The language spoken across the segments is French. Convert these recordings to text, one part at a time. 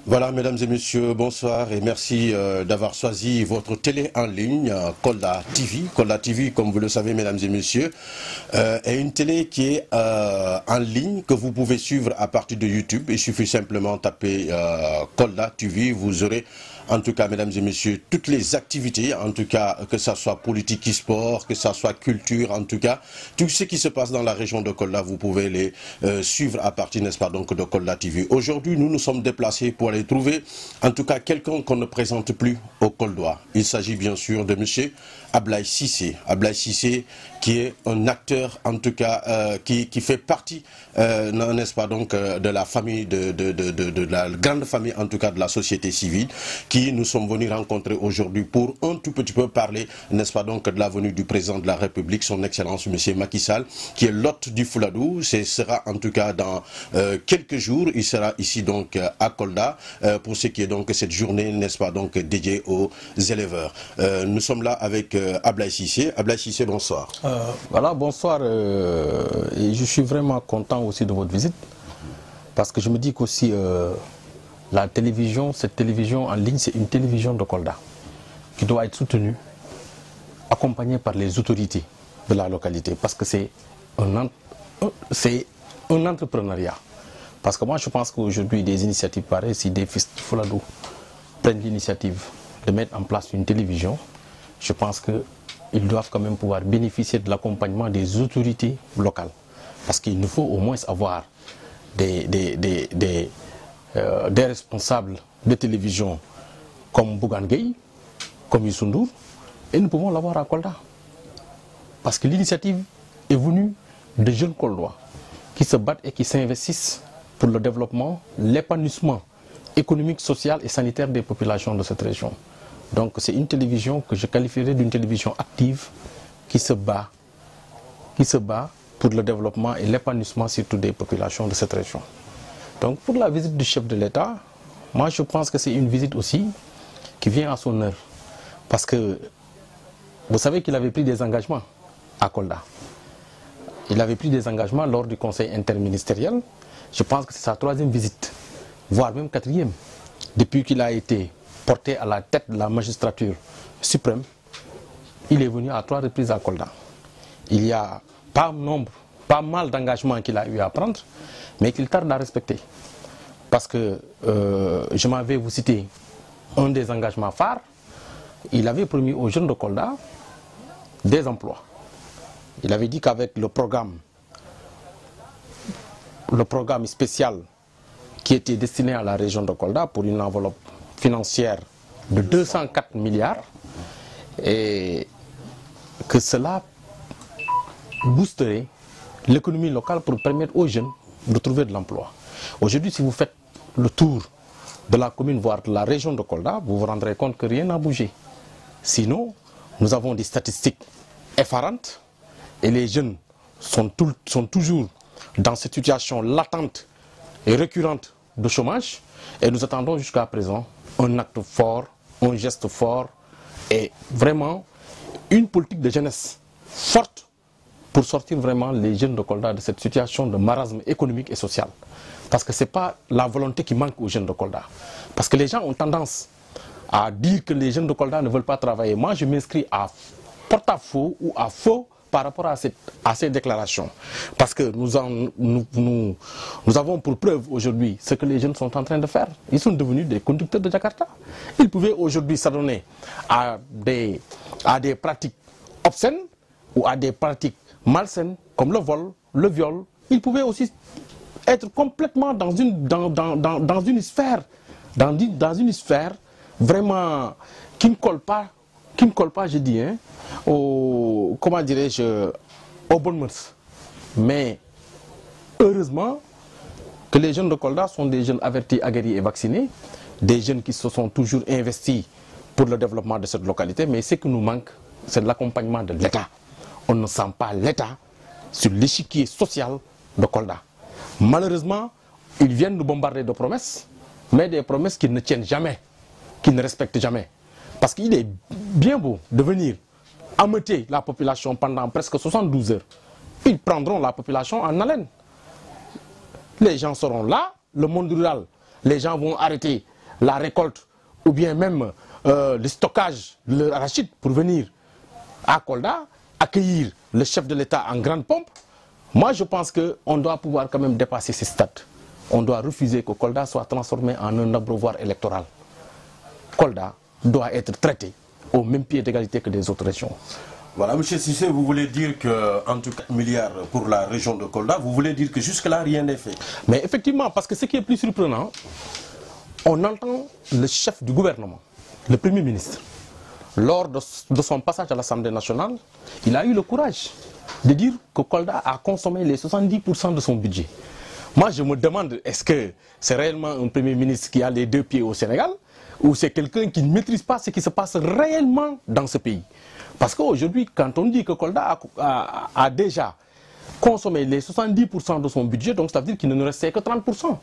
Voilà, mesdames et messieurs, bonsoir et merci d'avoir choisi votre télé en ligne, Kolda TV. Kolda TV, comme vous le savez, mesdames et messieurs, est une télé qui est en ligne, que vous pouvez suivre à partir de YouTube. Il suffit simplement de taper Kolda TV, vous aurez en tout cas, mesdames et messieurs, toutes les activités, en tout cas, que ce soit politique et sport, que ce soit culture, en tout cas, tout ce qui se passe dans la région de Kolda, vous pouvez les suivre à partir, n'est-ce pas, donc de Kolda TV. Aujourd'hui, nous nous sommes déplacés pour aller trouver, en tout cas, quelqu'un qu'on ne présente plus au Koldois. Il s'agit bien sûr de monsieur Ablaye Cissé. Ablaye Cissé, qui est un acteur, en tout cas, qui fait partie, n'est-ce pas, donc, de la famille, de la grande famille, en tout cas, de la société civile, qui nous sommes venus rencontrer aujourd'hui pour un tout petit peu parler, n'est-ce pas, donc, de la venue du président de la République, son Excellence, M. Macky Sall, qui est l'hôte du Fouladou. Ce sera, en tout cas, dans quelques jours, il sera ici, donc, à Kolda, pour ce qui est, donc, cette journée, n'est-ce pas, donc, dédiée aux éleveurs. Nous sommes là avec Ablaye Cissé. Ablaye Cissé, bonsoir. Voilà, bonsoir. Et je suis vraiment content aussi de votre visite, parce que je me dis qu'aussi la télévision, cette télévision en ligne, c'est une télévision de Kolda qui doit être soutenue, accompagnée par les autorités de la localité, parce que c'est un entrepreneuriat. Parce que moi, je pense qu'aujourd'hui, des initiatives pareilles, si des fils de Fouladou prennent l'initiative de mettre en place une télévision, je pense qu'ils doivent quand même pouvoir bénéficier de l'accompagnement des autorités locales. Parce qu'il nous faut au moins avoir des responsables de télévision comme Bougane Gueye, comme Youssou Ndour, et nous pouvons l'avoir à Kolda. Parce que l'initiative est venue de jeunes Koldois qui se battent et qui s'investissent pour le développement, l'épanouissement économique, social et sanitaire des populations de cette région. Donc c'est une télévision que je qualifierais d'une télévision active qui se bat pour le développement et l'épanouissement surtout des populations de cette région. Donc pour la visite du chef de l'État, moi je pense que c'est une visite aussi qui vient à son heure. Parce que vous savez qu'il avait pris des engagements à Kolda. Il avait pris des engagements lors du conseil interministériel. Je pense que c'est sa 3e visite, voire même 4e, depuis qu'il a été porté à la tête de la magistrature suprême. Il est venu à 3 reprises à Kolda. Il y a pas mal d'engagements qu'il a eu à prendre, mais qu'il tarde à respecter. Parce que je m'avais vous citer un des engagements phares. Il avait promis aux jeunes de Kolda des emplois. Il avait dit qu'avec le programme spécial qui était destiné à la région de Kolda pour une enveloppe financière de 204 milliards, et que cela boosterait l'économie locale pour permettre aux jeunes de trouver de l'emploi. Aujourd'hui, si vous faites le tour de la commune, voire de la région de Kolda, vous vous rendrez compte que rien n'a bougé. Sinon, nous avons des statistiques effarantes et les jeunes sont toujours dans cette situation latente et récurrente de chômage, et nous attendons jusqu'à présent un acte fort, un geste fort et vraiment une politique de jeunesse forte pour sortir vraiment les jeunes de Kolda de cette situation de marasme économique et social. Parce que ce n'est pas la volonté qui manque aux jeunes de Kolda. Parce que les gens ont tendance à dire que les jeunes de Kolda ne veulent pas travailler. Moi, je m'inscris à porte-à-faux ou à faux par rapport à ces déclarations. Parce que nous avons pour preuve aujourd'hui ce que les jeunes sont en train de faire. Ils sont devenus des conducteurs de Jakarta. Ils pouvaient aujourd'hui s'adonner à des pratiques obscènes ou à des pratiques malsaines comme le vol, le viol. Ils pouvaient aussi être complètement dans une sphère vraiment qui ne colle pas, je dis, hein, comment dirais-je, aux bonnes mœurs. Mais heureusement que les jeunes de Kolda sont des jeunes avertis, aguerris et vaccinés, des jeunes qui se sont toujours investis pour le développement de cette localité. Mais ce qui nous manque, c'est l'accompagnement de l'État. On ne sent pas l'État sur l'échiquier social de Kolda. Malheureusement, ils viennent nous bombarder de promesses, mais des promesses qui ne tiennent jamais, qui ne respectent jamais. Parce qu'il est bien beau de venir ameuter la population pendant presque 72 heures. Ils prendront la population en haleine. Les gens seront là, le monde rural, les gens vont arrêter la récolte ou bien même le stockage de l'arachide pour venir à Kolda, accueillir le chef de l'État en grande pompe, moi je pense qu'on doit pouvoir quand même dépasser ces stades. On doit refuser que Kolda soit transformé en un abreuvoir électoral. Kolda doit être traité au même pied d'égalité que les autres régions. Voilà, M. Cissé, vous voulez dire que, en tout cas, milliards pour la région de Kolda, vous voulez dire que jusque-là, rien n'est fait? Mais effectivement, parce que ce qui est plus surprenant, on entend le chef du gouvernement, le Premier ministre, lors de son passage à l'Assemblée nationale, il a eu le courage de dire que Kolda a consommé les 70% de son budget. Moi, je me demande, est-ce que c'est réellement un Premier ministre qui a les deux pieds au Sénégal ou c'est quelqu'un qui ne maîtrise pas ce qui se passe réellement dans ce pays? Parce qu'aujourd'hui, quand on dit que Kolda a déjà consommé les 70% de son budget, donc ça veut dire qu'il ne nous restait que 30%.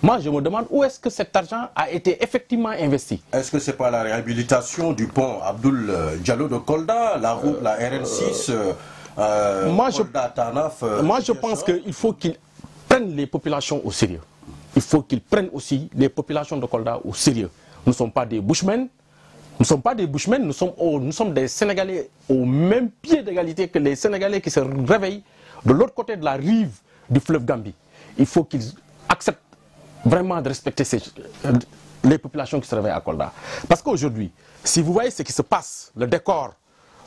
Moi, je me demande où est-ce que cet argent a été effectivement investi. Est-ce que ce n'est pas la réhabilitation du pont Abdoul Diallo de Kolda, la route, la RN6, Kolda-Tanaf? Moi, je pense qu'il faut qu'ils prennent les populations au sérieux. Il faut qu'ils prennent aussi les populations de Kolda au sérieux. Nous ne sommes pas des bushmen. Nous ne sommes pas des bushmen, nous sommes des Sénégalais au même pied d'égalité que les Sénégalais qui se réveillent de l'autre côté de la rive du fleuve Gambie. Il faut qu'ils acceptent vraiment de respecter les populations qui se réveillent à Kolda. Parce qu'aujourd'hui, si vous voyez ce qui se passe, le décor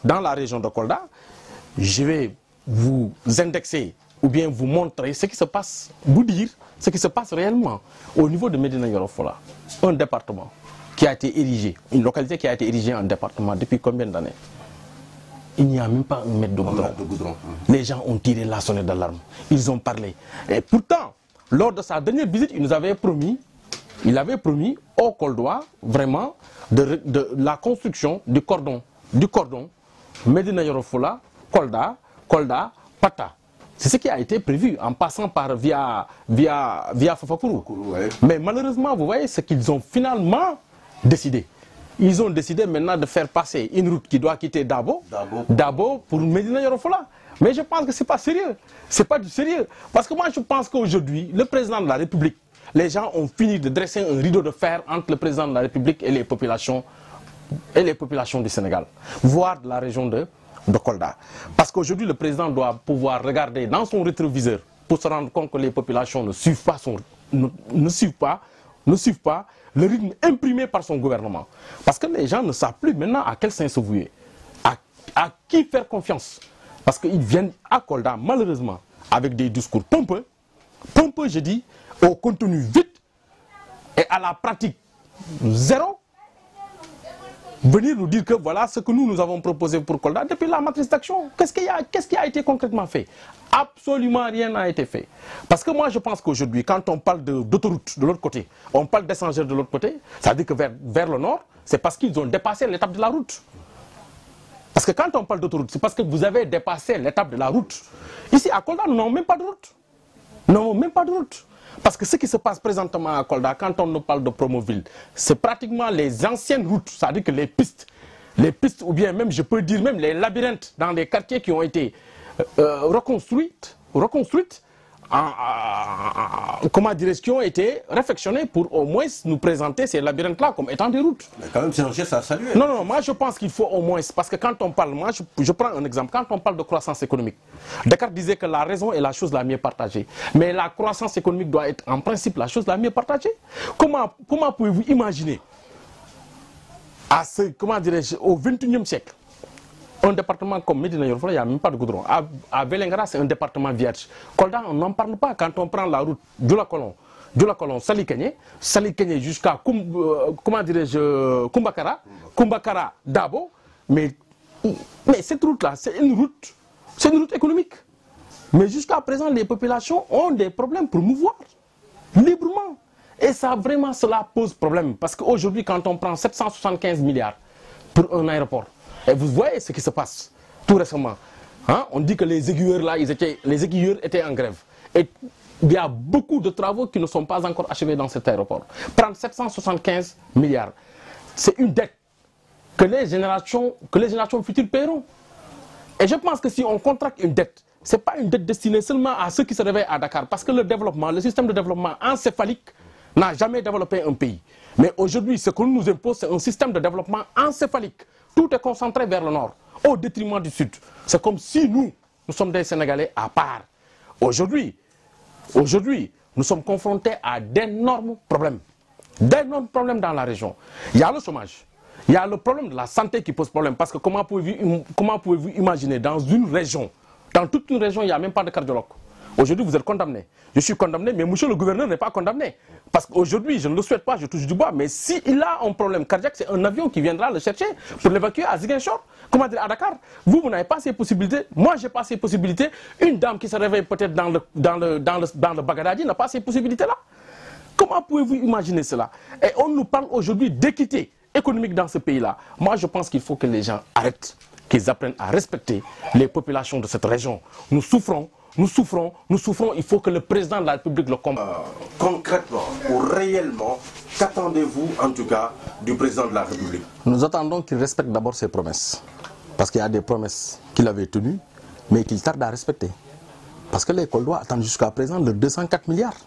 dans la région de Kolda, je vais vous indexer ou bien vous montrer ce qui se passe, vous dire ce qui se passe réellement au niveau de Médina Yoro Fula, un département qui a été érigé, une localité qui a été érigée en département depuis combien d'années? Il n'y a même pas un mètre de goudron. Les gens ont tiré la sonnette d'alarme. Ils ont parlé. Et pourtant, lors de sa dernière visite, il avait promis au Koldois vraiment de la construction du cordon Médina Yoro Fula, Kolda, Pata. C'est ce qui a été prévu en passant par via Fafakuru. Ouais. Mais malheureusement, vous voyez ce qu'ils ont finalement décidé. Ils ont décidé maintenant de faire passer une route qui doit quitter Dabo pour Médina Yoro Fula. Mais je pense que ce n'est pas sérieux. Ce n'est pas du sérieux. Parce que moi, je pense qu'aujourd'hui, le président de la République, les gens ont fini de dresser un rideau de fer entre le président de la République et les populations du Sénégal, voire de la région de Kolda. Parce qu'aujourd'hui, le président doit pouvoir regarder dans son rétroviseur pour se rendre compte que les populations ne suivent pas le rythme imprimé par son gouvernement. Parce que les gens ne savent plus maintenant à quel sein se vouer, à qui faire confiance. Parce qu'ils viennent à Kolda, malheureusement, avec des discours pompeux, je dis, au contenu vide et à la pratique zéro, venir nous dire que voilà ce que nous avons proposé pour Kolda depuis la matrice d'action. Qu'est-ce qui a été concrètement fait? Absolument rien n'a été fait. Parce que moi je pense qu'aujourd'hui, quand on parle d'autoroute de l'autre côté, on parle d'échangeurs de l'autre côté, ça veut dire que vers le nord, c'est parce qu'ils ont dépassé l'étape de la route. Parce que quand on parle d'autoroute, c'est parce que vous avez dépassé l'étape de la route. Ici à Kolda, nous n'avons même pas de route. Nous n'avons même pas de route. Parce que ce qui se passe présentement à Kolda, quand on nous parle de Promoville, c'est pratiquement les anciennes routes, c'est-à-dire que les pistes ou bien même, je peux dire même les labyrinthes dans les quartiers qui ont été reconstruites, qui ont été réfectionnés pour au moins nous présenter ces labyrinthes-là comme étant des routes. Mais quand même, c'est un geste à saluer. Non, moi je pense qu'il faut au moins, parce que quand on parle, moi je prends un exemple, quand on parle de croissance économique, Descartes disait que la raison est la chose la mieux partagée. Mais la croissance économique doit être en principe la chose la mieux partagée. Comment pouvez-vous imaginer, au XXIe siècle, un département comme Médina Yoro Fula, il n'y a même pas de goudron. À Vélingara, c'est un département vierge. Kolda, on n'en parle pas. Quand on prend la route Djoulakolon, Salikényé jusqu'à Kumbakara, Dabo, mais cette route-là, c'est une route économique. Mais jusqu'à présent, les populations ont des problèmes pour mouvoir librement. Et ça, vraiment, cela pose problème. Parce qu'aujourd'hui, quand on prend 775 milliards pour un aéroport, et vous voyez ce qui se passe tout récemment. Hein? On dit que les aiguilleurs là, les aiguilleurs étaient en grève. Et il y a beaucoup de travaux qui ne sont pas encore achevés dans cet aéroport. Prendre 775 milliards, c'est une dette que les générations futures paieront. Et je pense que si on contracte une dette, ce n'est pas une dette destinée seulement à ceux qui se réveillent à Dakar. Parce que le système de développement encéphalique n'a jamais développé un pays. Mais aujourd'hui, ce que nous impose, c'est un système de développement encéphalique. Tout est concentré vers le nord, au détriment du sud. C'est comme si nous sommes des Sénégalais à part. Aujourd'hui, nous sommes confrontés à d'énormes problèmes. D'énormes problèmes dans la région. Il y a le chômage. Il y a le problème de la santé qui pose problème. Parce que comment pouvez-vous imaginer dans une région, dans toute une région, il n'y a même pas de cardiologue. Aujourd'hui, vous êtes condamné. Je suis condamné, mais monsieur le gouverneur n'est pas condamné. Parce qu'aujourd'hui, je ne le souhaite pas, je touche du bois, mais s'il a un problème cardiaque, c'est un avion qui viendra le chercher pour l'évacuer à Ziguinchor, comment dire, à Dakar. Vous n'avez pas ces possibilités. Moi, je n'ai pas ces possibilités. Une dame qui se réveille peut-être dans le Bagadadi n'a pas ces possibilités-là. Comment pouvez-vous imaginer cela? Et on nous parle aujourd'hui d'équité économique dans ce pays-là. Moi, je pense qu'il faut que les gens arrêtent, qu'ils apprennent à respecter les populations de cette région. Nous souffrons. Il faut que le président de la République le comprenne. Concrètement ou réellement, qu'attendez-vous en tout cas du président de la République? Nous attendons qu'il respecte d'abord ses promesses. Parce qu'il y a des promesses qu'il avait tenues, mais qu'il tarde à respecter. Parce que les Koldois attendent jusqu'à présent de 204 milliards.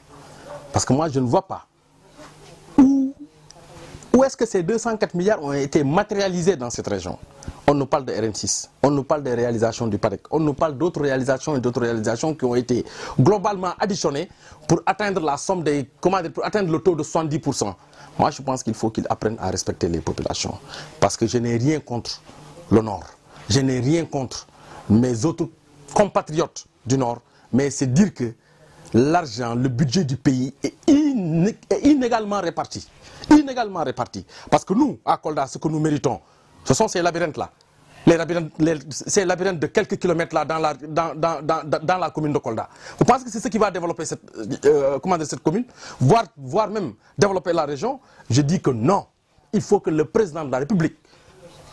Parce que moi, je ne vois pas où est-ce que ces 204 milliards ont été matérialisés dans cette région. On nous parle de RN6, on nous parle des réalisations du PADEC, on nous parle d'autres réalisations et d'autres réalisations qui ont été globalement additionnées pour atteindre la somme des, pour atteindre le taux de 70%. Moi, je pense qu'il faut qu'ils apprennent à respecter les populations. Parce que je n'ai rien contre le Nord. Je n'ai rien contre mes autres compatriotes du Nord. Mais c'est dire que l'argent, le budget du pays est inégalement réparti. Inégalement réparti. Parce que nous, à Kolda, ce que nous méritons, ce sont ces labyrinthes-là. Ces labyrinthes de quelques kilomètres là dans la commune de Kolda. Vous pensez que c'est ce qui va développer cette commune, voire même développer la région? Je dis que non. Il faut que le président de la République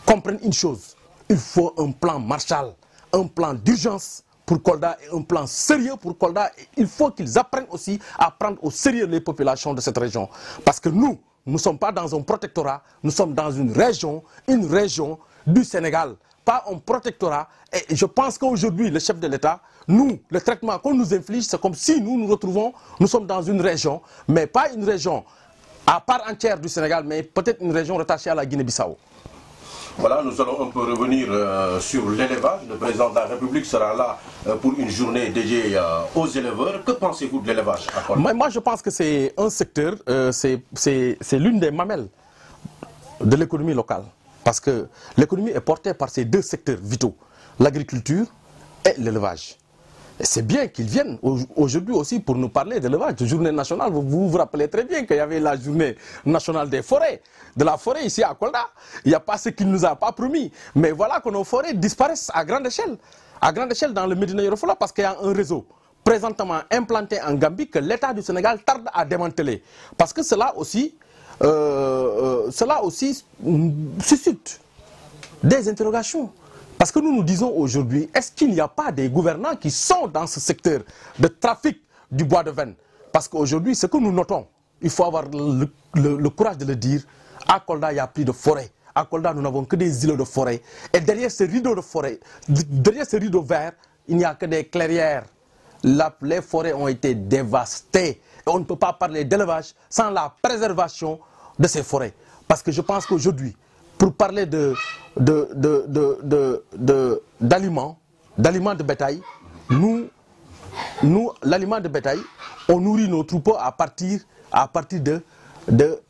comprenne une chose. Il faut un plan Marshall, un plan d'urgence pour Kolda et un plan sérieux pour Kolda. Il faut qu'ils apprennent aussi à prendre au sérieux les populations de cette région. Parce que nous ne sommes pas dans un protectorat, nous sommes dans une région du Sénégal, pas un protectorat. Et je pense qu'aujourd'hui, le chef de l'État, nous, le traitement qu'on nous inflige, c'est comme si nous sommes dans une région, mais pas une région à part entière du Sénégal, mais peut-être une région rattachée à la Guinée-Bissau. Voilà, nous allons un peu revenir sur l'élevage. Le président de la République sera là pour une journée dédiée aux éleveurs. Que pensez-vous de l'élevage? Moi, je pense que c'est un secteur, c'est l'une des mamelles de l'économie locale. Parce que l'économie est portée par ces deux secteurs vitaux, l'agriculture et l'élevage. C'est bien qu'ils viennent aujourd'hui aussi pour nous parler d'élevage, de journée nationale. Vous vous rappelez très bien qu'il y avait la journée nationale des forêts, de la forêt ici à Kolda. Il n'y a pas ce qu'il ne nous a pas promis. Mais voilà que nos forêts disparaissent à grande échelle dans le Médina Yoro Fula, parce qu'il y a un réseau présentement implanté en Gambie que l'État du Sénégal tarde à démanteler. Parce que cela aussi suscite des interrogations. Parce que nous nous disons aujourd'hui, est-ce qu'il n'y a pas des gouvernants qui sont dans ce secteur de trafic du bois de veine? Parce qu'aujourd'hui, ce que nous notons, il faut avoir le courage de le dire, à Kolda, il n'y a plus de forêt. À Kolda, nous n'avons que des îlots de forêt. Et derrière ce rideau de forêt, derrière ce rideau vert, il n'y a que des clairières. Les forêts ont été dévastées. Et on ne peut pas parler d'élevage sans la préservation de ces forêts. Parce que je pense qu'aujourd'hui, pour parler d'aliments de bétail, l'aliment de bétail, on nourrit nos troupeaux à partir de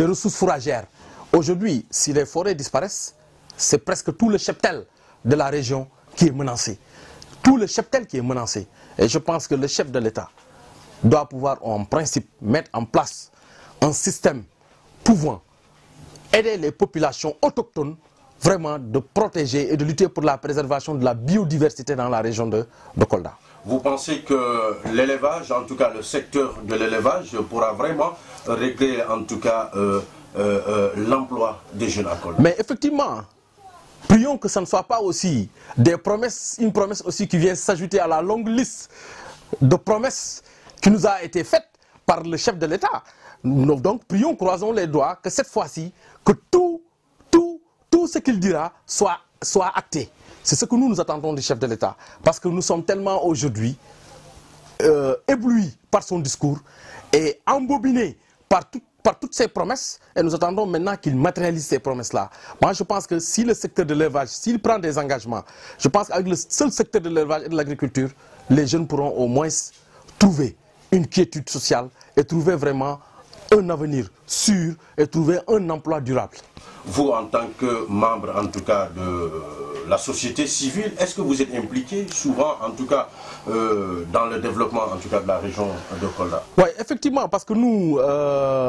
ressources fourragères. Aujourd'hui, si les forêts disparaissent, c'est presque tout le cheptel de la région qui est menacé. Tout le cheptel qui est menacé. Et je pense que le chef de l'État doit pouvoir, en principe, mettre en place un système pouvant aider les populations autochtones vraiment de protéger et de lutter pour la préservation de la biodiversité dans la région de Kolda. Vous pensez que l'élevage, en tout cas le secteur de l'élevage, pourra vraiment régler en tout cas l'emploi des jeunes à Kolda? Mais effectivement, prions que ce ne soit pas aussi des promesses, une promesse aussi qui vient s'ajouter à la longue liste de promesses qui nous a été faite par le chef de l'État. Donc prions, croisons les doigts, que cette fois-ci, que tout ce qu'il dira soit acté. C'est ce que nous attendons du chef de l'État. Parce que nous sommes tellement aujourd'hui éblouis par son discours est embobiné par toutes ces promesses et nous attendons maintenant qu'il matérialise ces promesses-là. Moi, je pense que si le secteur de l'élevage, s'il prend des engagements, je pense qu'avec le seul secteur de l'élevage et de l'agriculture, les jeunes pourront au moins trouver une quiétude sociale et trouver vraiment un avenir sûr et trouver un emploi durable. Vous, en tant que membre, en tout cas, de la société civile, est-ce que vous êtes impliqué souvent, en tout cas, dans le développement, en tout cas, de la région de Kolda? Oui, effectivement, parce que nous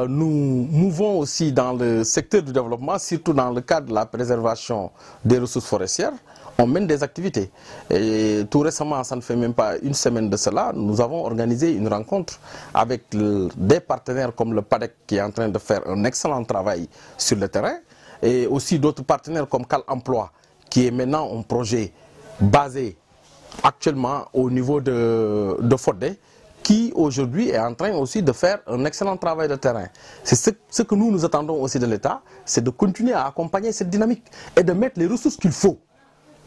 mouvons aussi dans le secteur du développement, surtout dans le cadre de la préservation des ressources forestières. On mène des activités. Et tout récemment, ça ne fait même pas une semaine de cela, nous avons organisé une rencontre avec des partenaires comme le PADEC qui est en train de faire un excellent travail sur le terrain et aussi d'autres partenaires comme Cal Emploi qui est maintenant un projet basé actuellement au niveau de Fodé qui aujourd'hui est en train aussi de faire un excellent travail de terrain. C'est ce que nous attendons aussi de l'État, c'est de continuer à accompagner cette dynamique et de mettre les ressources qu'il faut.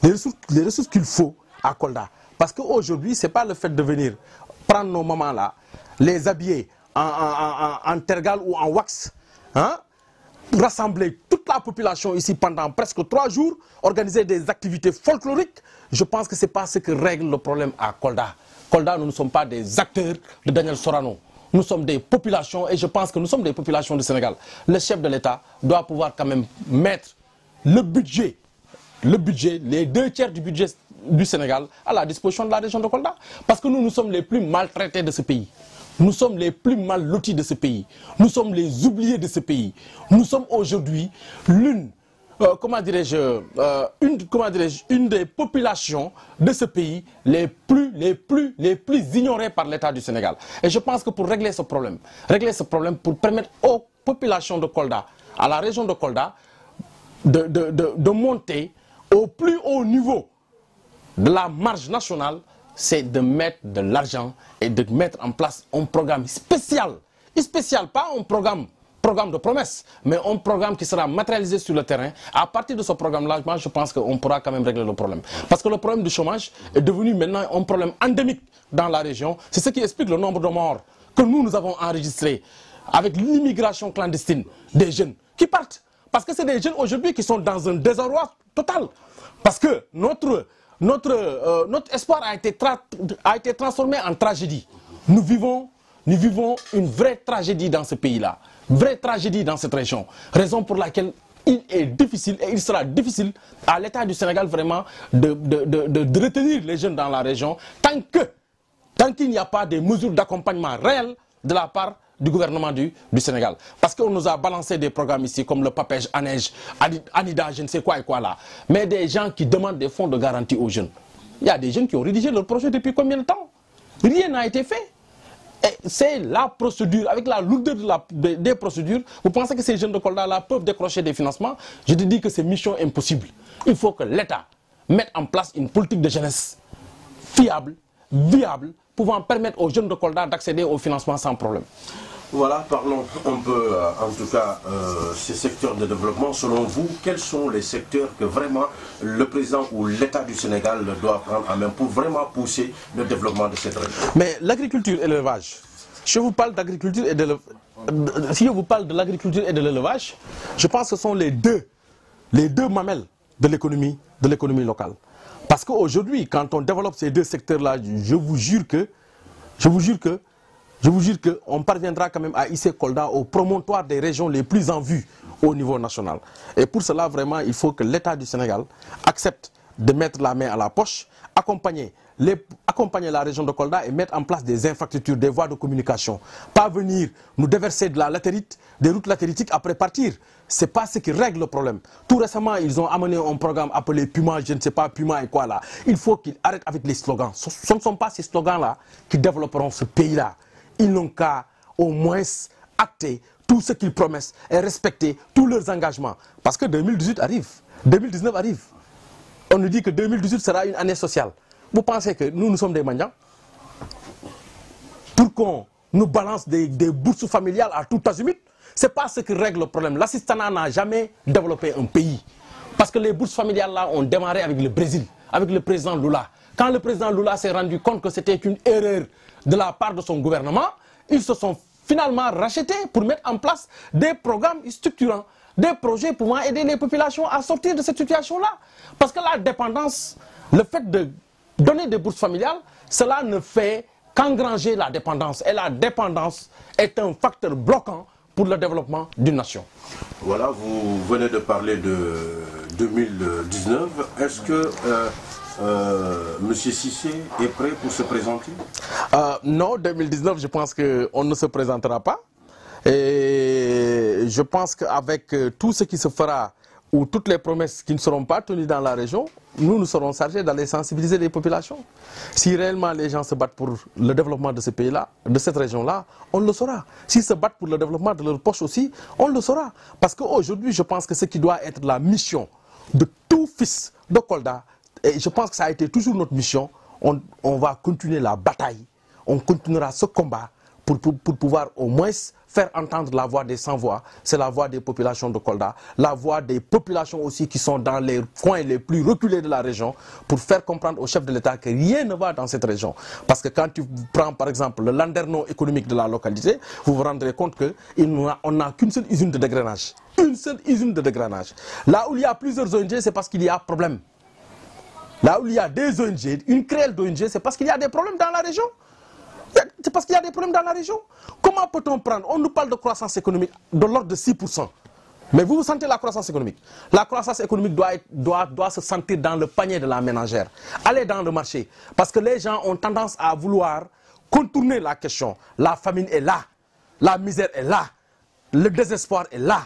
Les ressources qu'il faut à Kolda. Parce qu'aujourd'hui, ce n'est pas le fait de venir prendre nos mamans là, les habiller en tergal ou en wax, hein, rassembler toute la population ici pendant presque 3 jours, organiser des activités folkloriques. Je pense que ce n'est pas ce qui règle le problème à Kolda. Kolda, nous ne sommes pas des acteurs de Daniel Sorano. Nous sommes des populations et je pense que nous sommes des populations du Sénégal. Le chef de l'État doit pouvoir quand même mettre le budget, les 2 tiers du budget du Sénégal à la disposition de la région de Kolda. Parce que nous sommes les plus maltraités de ce pays. Nous sommes les plus mal lotis de ce pays. Nous sommes les oubliés de ce pays. Nous sommes aujourd'hui une des populations de ce pays les plus ignorées par l'État du Sénégal. Et je pense que pour régler ce problème, pour permettre aux populations de Kolda, à la région de Kolda, de monter au plus haut niveau de la marge nationale, c'est de mettre de l'argent et de mettre en place un programme spécial, pas un programme de promesses, mais un programme qui sera matérialisé sur le terrain. À partir de ce programme-là, moi, je pense qu'on pourra quand même régler le problème. Parce que le problème du chômage est devenu maintenant un problème endémique dans la région. C'est ce qui explique le nombre de morts que nous avons enregistrés avec l'immigration clandestine des jeunes qui partent. Parce que c'est des jeunes aujourd'hui qui sont dans un désarroi total. Parce que notre espoir a été transformé en tragédie. Nous vivons une vraie tragédie dans ce pays-là. Vraie tragédie dans cette région. Raison pour laquelle il est difficile et il sera difficile à l'État du Sénégal vraiment de retenir les jeunes dans la région tant qu'il n'y a pas de mesures d'accompagnement réelles de la part du gouvernement du Sénégal. Parce qu'on nous a balancé des programmes ici comme le PAPEJ, ANEJ, ANIDA, je ne sais quoi et quoi là. Mais des gens qui demandent des fonds de garantie aux jeunes. Il y a des jeunes qui ont rédigé leur projet depuis combien de temps? Rien n'a été fait. Et c'est la procédure, avec la lourdeur des procédures, vous pensez que ces jeunes de Kolda là peuvent décrocher des financements? Je te dis que c'est mission impossible. Il faut que l'État mette en place une politique de jeunesse fiable, viable, pouvant permettre aux jeunes de Kolda d'accéder au financement sans problème. Voilà, parlons un peu, en tout cas, ces secteurs de développement. Selon vous, quels sont les secteurs que vraiment le président ou l'État du Sénégal doit prendre en main pour vraiment pousser le développement de cette région? Mais l'agriculture et l'élevage, si je vous parle d'agriculture et de l'agriculture et de l'élevage, je pense que ce sont les deux mamelles de l'économie locale. Parce qu'aujourd'hui, quand on développe ces deux secteurs-là, je vous jure qu'on parviendra quand même à hisser Kolda au promontoire des régions les plus en vue au niveau national. Et pour cela, vraiment, il faut que l'État du Sénégal accepte de mettre la main à la poche, accompagner la région de Kolda et mettre en place des infrastructures, des voies de communication. Pas venir nous déverser de la latérite, des routes latéritiques après partir. Ce n'est pas ce qui règle le problème. Tout récemment, ils ont amené un programme appelé Puma, je ne sais pas, Puma et quoi là. Il faut qu'ils arrêtent avec les slogans. Ce ne sont pas ces slogans-là qui développeront ce pays-là. Ils n'ont qu'à au moins acter tout ce qu'ils promettent et respecter tous leurs engagements. Parce que 2018 arrive, 2019 arrive. On nous dit que 2018 sera une année sociale. Vous pensez que nous sommes des mendiants? Pour qu'on nous balance des bourses familiales à tout azimut? Ce n'est pas ce qui règle le problème. L'assistanat n'a jamais développé un pays. Parce que les bourses familiales là ont démarré avec le Brésil, avec le président Lula. Quand le président Lula s'est rendu compte que c'était une erreur de la part de son gouvernement, ils se sont finalement racheter pour mettre en place des programmes structurants, des projets pouvant aider les populations à sortir de cette situation-là. Parce que la dépendance, le fait de donner des bourses familiales, cela ne fait qu'engranger la dépendance. Et la dépendance est un facteur bloquant pour le développement d'une nation. Voilà, vous venez de parler de 2019. Est-ce que M. Cissé est prêt pour se présenter? Non, 2019, je pense qu'on ne se présentera pas. Et je pense qu'avec tout ce qui se fera ou toutes les promesses qui ne seront pas tenues dans la région, nous serons chargés d'aller sensibiliser les populations. Si réellement les gens se battent pour le développement de ce pays-là, de cette région-là, on le saura. S'ils se battent pour le développement de leur poche aussi, on le saura. Parce qu'aujourd'hui, je pense que ce qui doit être la mission de tout fils de Kolda, et je pense que ça a été toujours notre mission, on va continuer la bataille, on continuera ce combat pour pouvoir au moins faire entendre la voix des sans-voix. C'est la voix des populations de Kolda, la voix des populations aussi qui sont dans les coins les plus reculés de la région, pour faire comprendre au chef de l'État que rien ne va dans cette région. Parce que quand tu prends par exemple le landerneau économique de la localité, vous vous rendrez compte qu'on n'a qu'une seule usine de dégranage. Une seule usine de dégranage. Là où il y a plusieurs ONG, c'est parce qu'il y a problème. Là où il y a des ONG, une créelle d'ONG, c'est parce qu'il y a des problèmes dans la région. C'est parce qu'il y a des problèmes dans la région. Comment peut-on prendre? On nous parle de croissance économique de l'ordre de 6%. Mais vous sentez la croissance économique? La croissance économique doit se sentir dans le panier de la ménagère. Aller dans le marché. Parce que les gens ont tendance à vouloir contourner la question. La famine est là. La misère est là. Le désespoir est là.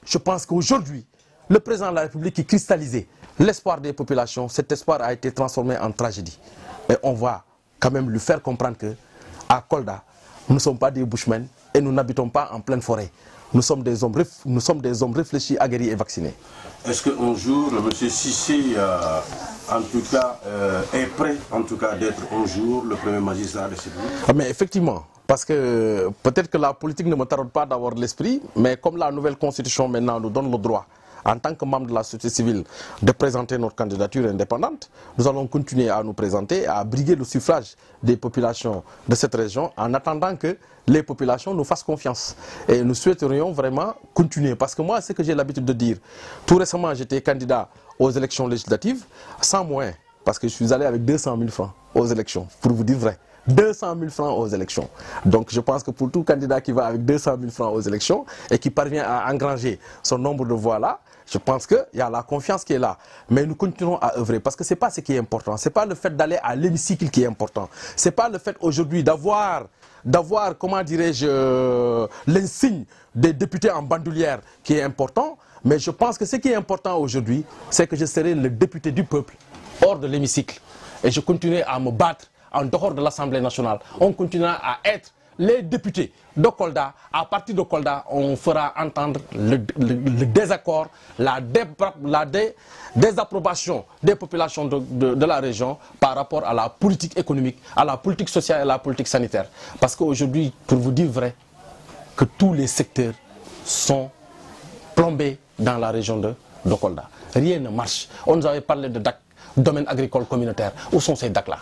Je pense qu'aujourd'hui, le président de la République qui cristallisait l'espoir des populations, cet espoir a été transformé en tragédie. Et on va quand même lui faire comprendre que à Kolda, nous ne sommes pas des bushmen et nous n'habitons pas en pleine forêt. Nous sommes des hommes réfléchis, aguerris et vaccinés. Est-ce qu'un jour, M. Cissé, en tout cas, est prêt en tout cas d'être un jour le premier magistrat de ce pays? Mais effectivement, parce que peut-être que la politique ne me taraude pas d'avoir l'esprit, mais comme la nouvelle constitution maintenant nous donne le droit, en tant que membre de la société civile, de présenter notre candidature indépendante, nous allons continuer à nous présenter, à briguer le suffrage des populations de cette région en attendant que les populations nous fassent confiance. Et nous souhaiterions vraiment continuer. Parce que moi, c'est ce que j'ai l'habitude de dire. Tout récemment, j'étais candidat aux élections législatives sans moyens. Parce que je suis allé avec 200 000 francs aux élections, pour vous dire vrai. 200 000 francs aux élections. Donc je pense que pour tout candidat qui va avec 200 000 francs aux élections et qui parvient à engranger son nombre de voix-là, je pense qu'il y a la confiance qui est là. Mais nous continuerons à œuvrer parce que ce n'est pas ce qui est important. Ce n'est pas le fait d'aller à l'hémicycle qui est important. Ce n'est pas le fait aujourd'hui d'avoir, comment dirais-je, l'insigne des députés en bandoulière qui est important. Mais je pense que ce qui est important aujourd'hui, c'est que je serai le député du peuple hors de l'hémicycle. Et je continuerai à me battre en dehors de l'Assemblée nationale. On continuera à être les députés de Kolda. À partir de Kolda, on fera entendre le désaccord, la désapprobation des populations de la région par rapport à la politique économique, à la politique sociale et à la politique sanitaire. Parce qu'aujourd'hui, pour vous dire vrai, que tous les secteurs sont plombés dans la région de Kolda. Rien ne marche. On nous avait parlé de DAC, domaine agricole communautaire. Où sont ces DAC-là?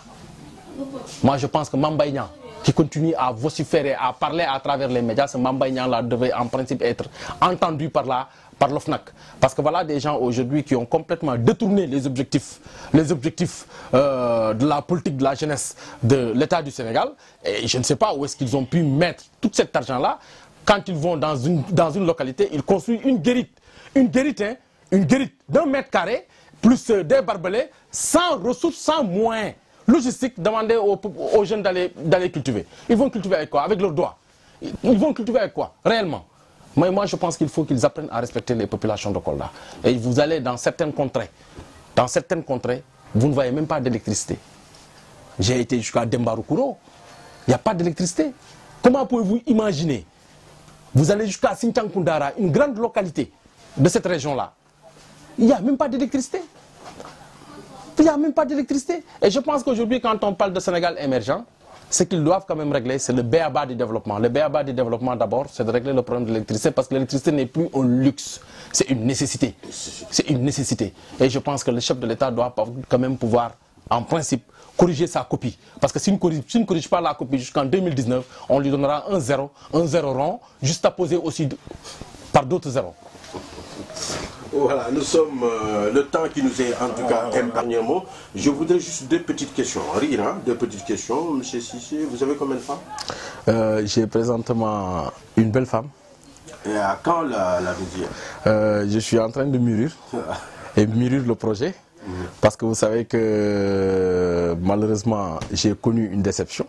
Moi, je pense que Mambaïnian, qui continue à vociférer, à parler à travers les médias, ce Mambaïnian-là devait en principe être entendu par l'OFNAC. Parce que voilà des gens aujourd'hui qui ont complètement détourné les objectifs de la politique de la jeunesse de l'État du Sénégal. Et je ne sais pas où est-ce qu'ils ont pu mettre tout cet argent-là. Quand ils vont dans une localité, ils construisent une guérite d'1 mètre carré, plus des barbelés, sans ressources, sans moyens. Logistique, demander aux jeunes d'aller cultiver. Ils vont cultiver avec quoi? Avec leurs doigts. Ils vont cultiver avec quoi? Réellement. Mais moi, je pense qu'il faut qu'ils apprennent à respecter les populations de Kolda. Et vous allez dans certaines contrées. Dans certaines contrées, vous ne voyez même pas d'électricité. J'ai été jusqu'à Dembaroukuro. Il n'y a pas d'électricité. Comment pouvez-vous imaginer? Vous allez jusqu'à Sinthiang-Koundara, une grande localité de cette région-là. Il n'y a même pas d'électricité. Il n'y a même pas d'électricité. Et je pense qu'aujourd'hui, quand on parle de Sénégal émergent, ce qu'ils doivent quand même régler, c'est le b.a.-ba du développement. Le b.a.-ba du développement, d'abord, c'est de régler le problème de l'électricité, parce que l'électricité n'est plus un luxe. C'est une nécessité. C'est une nécessité. Et je pense que le chef de l'État doit quand même pouvoir en principe, corriger sa copie. Parce que s'il ne corrige pas la copie jusqu'en 2019, on lui donnera un zéro rond, juste à poser aussi par d'autres zéros. Voilà, nous sommes le temps qui nous est en tout cas épargné. Je voudrais juste deux petites questions. Rire, hein, deux petites questions. Monsieur Cissé, vous avez combien de femmes? J'ai présentement une belle femme. Et à quand la deuxième? Je suis en train de mûrir et mûrir le projet. Parce que vous savez que malheureusement j'ai connu une déception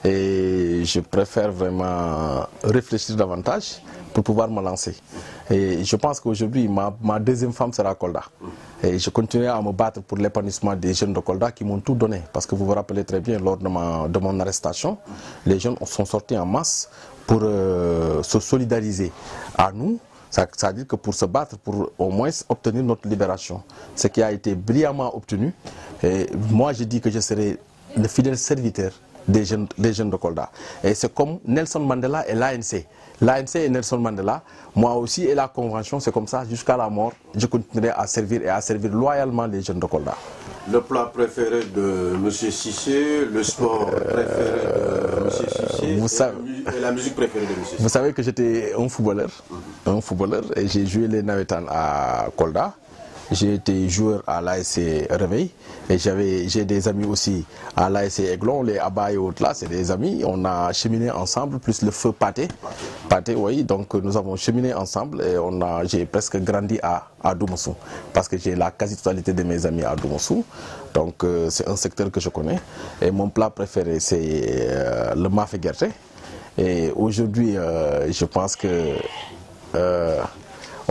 et je préfère vraiment réfléchir davantage pour pouvoir me lancer. Et je pense qu'aujourd'hui ma deuxième femme sera Kolda. Et je continuerai à me battre pour l'épanouissement des jeunes de Kolda qui m'ont tout donné. Parce que vous vous rappelez très bien, lors de mon arrestation, les jeunes sont sortis en masse pour se solidariser à nous. Ça veut dire que pour se battre, pour au moins obtenir notre libération, ce qui a été brillamment obtenu. Et moi, je dis que je serai le fidèle serviteur des jeunes de Kolda. Et c'est comme Nelson Mandela et l'ANC. L'ANC et Nelson Mandela, moi aussi, et la Convention, c'est comme ça, jusqu'à la mort, je continuerai à servir et à servir loyalement les jeunes de Kolda. Le plat préféré de M. Cissé, le sport préféré de M. Cissé et la musique préférée de M. Cissé. Vous savez que j'étais un footballeur, et j'ai joué les Navetan à Kolda. J'ai été joueur à l'ASC Réveil et j'ai des amis aussi à l'ASC Aiglon, les Abba et autres là, c'est des amis. On a cheminé ensemble, plus le feu Pathé, oui, donc nous avons cheminé ensemble et j'ai presque grandi à Doumossou parce que j'ai la quasi-totalité de mes amis à Doumossou. Donc c'est un secteur que je connais et mon plat préféré c'est le mafé guerte. Et aujourd'hui je pense que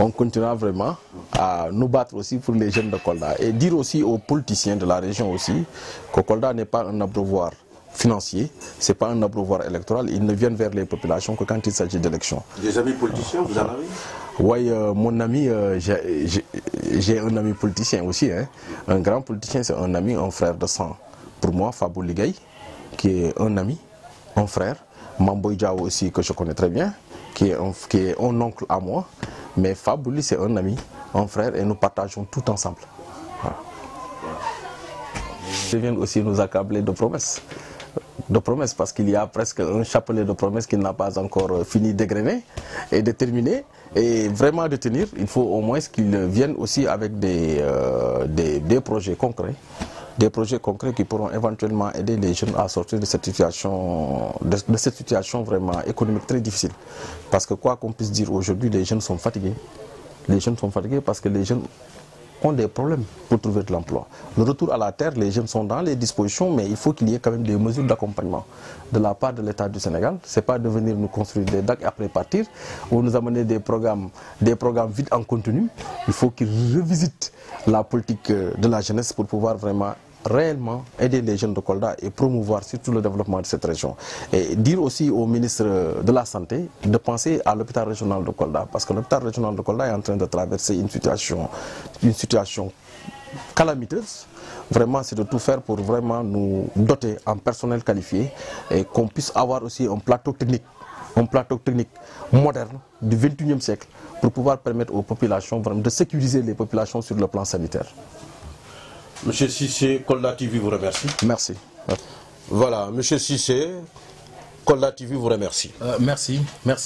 on continuera vraiment à nous battre aussi pour les jeunes de Kolda et dire aussi aux politiciens de la région aussi que Kolda n'est pas un abreuvoir financier, c'est pas un abreuvoir électoral, ils ne viennent vers les populations que quand il s'agit d'élections. Des amis politiciens, vous en avez? Oui, mon ami, j'ai un ami politicien aussi, hein. Un grand politicien, c'est un ami, un frère de sang. Pour moi, Fabou Ligay, qui est un ami, un frère, Mamboy Diao aussi, que je connais très bien, qui est un oncle à moi. Mais Fabouli, c'est un ami, un frère, et nous partageons tout ensemble. Voilà. Ils viennent aussi nous accabler de promesses. Parce qu'il y a presque un chapelet de promesses qu'il n'a pas encore fini d'égrener et de terminer. Et vraiment de tenir, il faut au moins qu'ils viennent aussi avec des projets concrets. Des projets concrets qui pourront éventuellement aider les jeunes à sortir de cette situation, vraiment économique très difficile. Parce que quoi qu'on puisse dire aujourd'hui, les jeunes sont fatigués. Les jeunes sont fatigués parce que les jeunes ont des problèmes pour trouver de l'emploi. Le retour à la terre, les jeunes sont dans les dispositions, mais il faut qu'il y ait quand même des mesures d'accompagnement de la part de l'État du Sénégal. Ce n'est pas de venir nous construire des DAC et après partir, ou nous amener des programmes vides en contenu. Il faut qu'ils revisitent la politique de la jeunesse pour pouvoir vraiment réellement aider les jeunes de Kolda et promouvoir surtout le développement de cette région. Et dire aussi au ministre de la Santé de penser à l'hôpital régional de Kolda, parce que l'hôpital régional de Kolda est en train de traverser une situation calamiteuse. Vraiment, c'est de tout faire pour vraiment nous doter en personnel qualifié et qu'on puisse avoir aussi un plateau technique moderne du 21e siècle pour pouvoir permettre aux populations vraiment de sécuriser les populations sur le plan sanitaire. Monsieur Cissé, Kolda TV vous remercie. Merci. Voilà, Monsieur Cissé, Kolda TV vous remercie. Merci.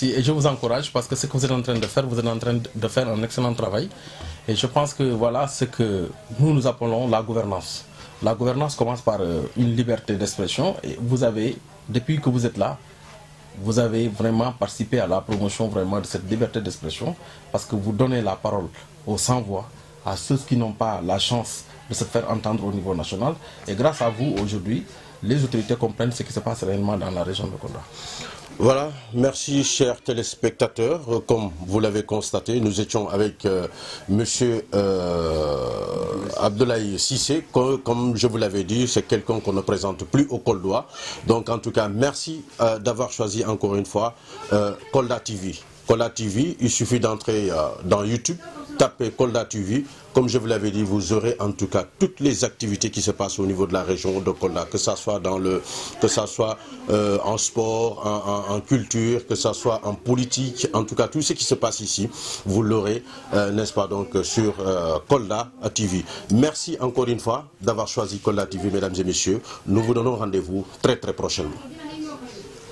Et je vous encourage parce que ce que vous êtes en train de faire, vous êtes en train de faire un excellent travail. Et je pense que voilà ce que nous appelons la gouvernance. La gouvernance commence par une liberté d'expression et vous avez, depuis que vous êtes là, vous avez vraiment participé à la promotion vraiment de cette liberté d'expression parce que vous donnez la parole aux sans-voix, à ceux qui n'ont pas la chance de se faire entendre au niveau national. Et grâce à vous, aujourd'hui, les autorités comprennent ce qui se passe réellement dans la région de Kolda. Voilà, merci chers téléspectateurs. Comme vous l'avez constaté, nous étions avec monsieur Abdoulaye Cissé. Comme je vous l'avais dit, c'est quelqu'un qu'on ne présente plus au Koldois. Donc en tout cas, merci d'avoir choisi encore une fois Kolda TV. Kolda TV, il suffit d'entrer dans YouTube, taper Kolda TV. Comme je vous l'avais dit, vous aurez en tout cas toutes les activités qui se passent au niveau de la région de Kolda, que ça soit en sport, en culture, que ça soit en politique, en tout cas tout ce qui se passe ici, vous l'aurez, n'est-ce pas, donc sur Kolda TV. Merci encore une fois d'avoir choisi Kolda TV, mesdames et messieurs. Nous vous donnons rendez-vous très très prochainement.